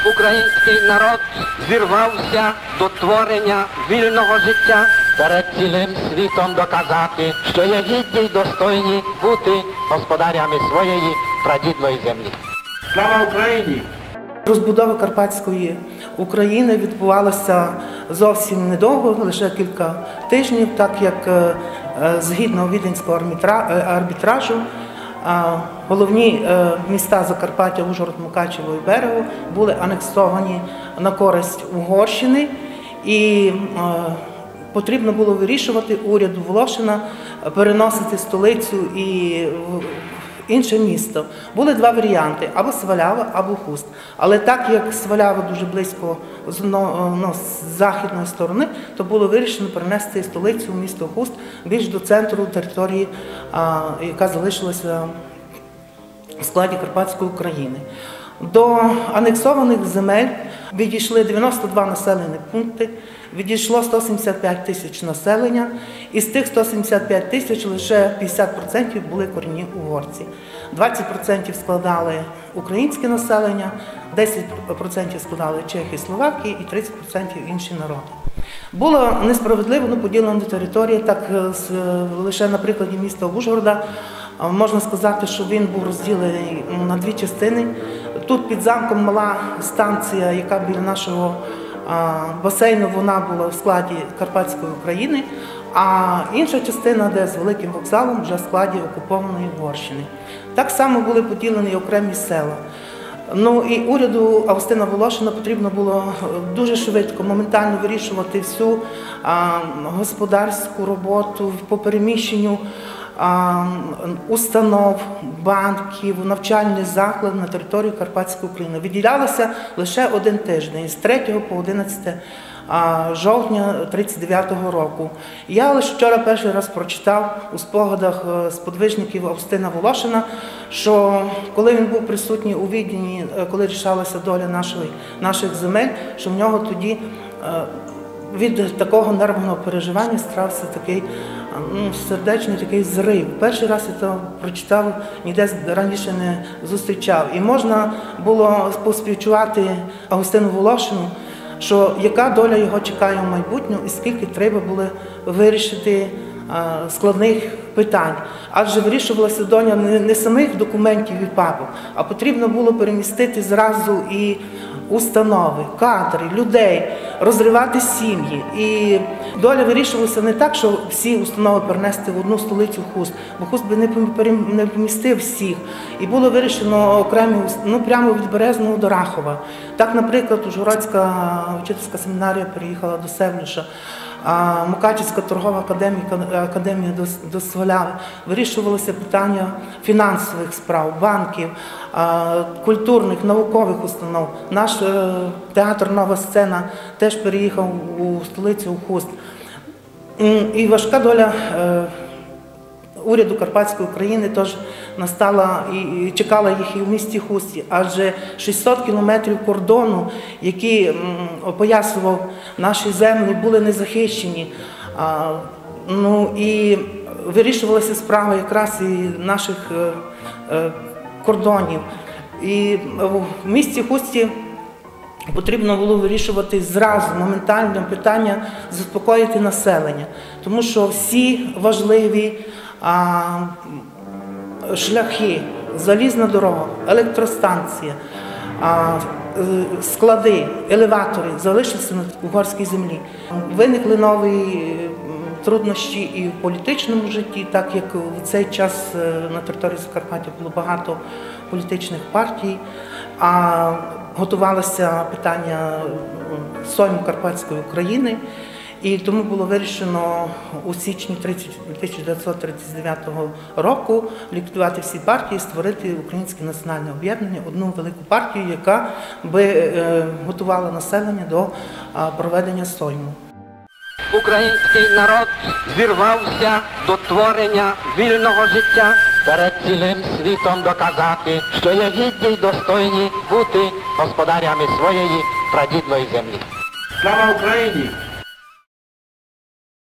Український народ зірвався до творення вільного життя. Перед цілим світом доказати, що є гідні й достойні бути господарями своєї прадідної землі. Слава Україні! Розбудова Карпатської України відбувалася зовсім недовго, лише кілька тижнів, так як згідно Віденського арбітражу головні міста Закарпаття, Ужгород, Мукачево і Берегово були анексовані на користь Угорщини, і потрібно було вирішувати уряду Волошина переносити столицю і в інше місто. Були два варіанти – або Свалява, або Хуст. Але так як Свалява дуже близько з західної сторони, то було вирішено перенести столицю в місто Хуст більш до центру території, яка залишилася в складі Карпатської України. До анексованих земель відійшли 92 населені пункти, відійшло 175 тисяч населення, і з тих 175 тисяч лише 50% були корінні угорці. 20% складали українське населення, 10% складали чехи, словаки і 30% інші народи. Було несправедливо поділена територія, так лише на прикладі міста Ужгорода можна сказати, що він був розділений на дві частини. Тут під замком мала станція, яка біля нашого басейну, вона була в складі Карпатської України, а інша частина, де з великим вокзалом, вже в складі окупованої Угорщини. Так само були поділені окремі села. Ну і уряду Августина Волошина потрібно було дуже швидко, моментально вирішувати всю господарську роботу по переміщенню установ, банків, навчальних закладів на території Карпатської України. Виділялося лише один тиждень, з 3 по 11 жовтня 1939 року. Я лише вчора перший раз прочитав у спогадах сподвижників Августина Волошина, що коли він був присутній у Відні, коли рішалася доля наших земель, що в нього тоді від такого нервного переживання стався такий сердечний такий зрив. Перший раз я це прочитав, ніде раніше не зустрічав. І можна було поспівчувати Августину Волошину, що яка доля його чекає в майбутньому і скільки треба було вирішити складних питань. Адже вирішувалася доля не самих документів і папок, а потрібно було перемістити зразу і установи, кадри, людей, розривати сім'ї. І доля вирішувалася не так, що всі установи перенести в одну столицю Хуст, бо Хуст би не помістив всіх. І було вирішено окремі, прямо від Березного до Рахова. Так, наприклад, Ужгородська вчительська семінарія переїхала до Севлюша, Мукачівська торгова академія до Сваляви. Вирішувалося питання фінансових справ, банків, культурних, наукових установ. Наш театр «Нова сцена» теж переїхав у столицю, у Хуст. І важка доля уряду Карпатської України теж настала і чекала їх і в місті Хусті, адже 600 кілометрів кордону, які опоясував наші землі, були незахищені. І вирішувалася справа якраз і наших кордонів. І в місті Хусті потрібно було вирішувати зразу, моментально питання заспокоїти населення, тому що всі важливі шляхи, залізна дорога, електростанція, склади, елеватори залишилися на угорській землі. Виникли нові труднощі і в політичному житті, так як в цей час на території Закарпаття було багато політичних партій, а готувалося питання Сойму Карпатської України. І тому було вирішено у січні 1939 року ліквідувати всі партії, створити Українське національне об'єднання, одну велику партію, яка би готувала населення до проведення Сойму. Український народ зірвався до творення вільного життя. Перед цілим світом доказати, що є гідні й достойні бути господарями своєї прадідної землі. Слава Україні!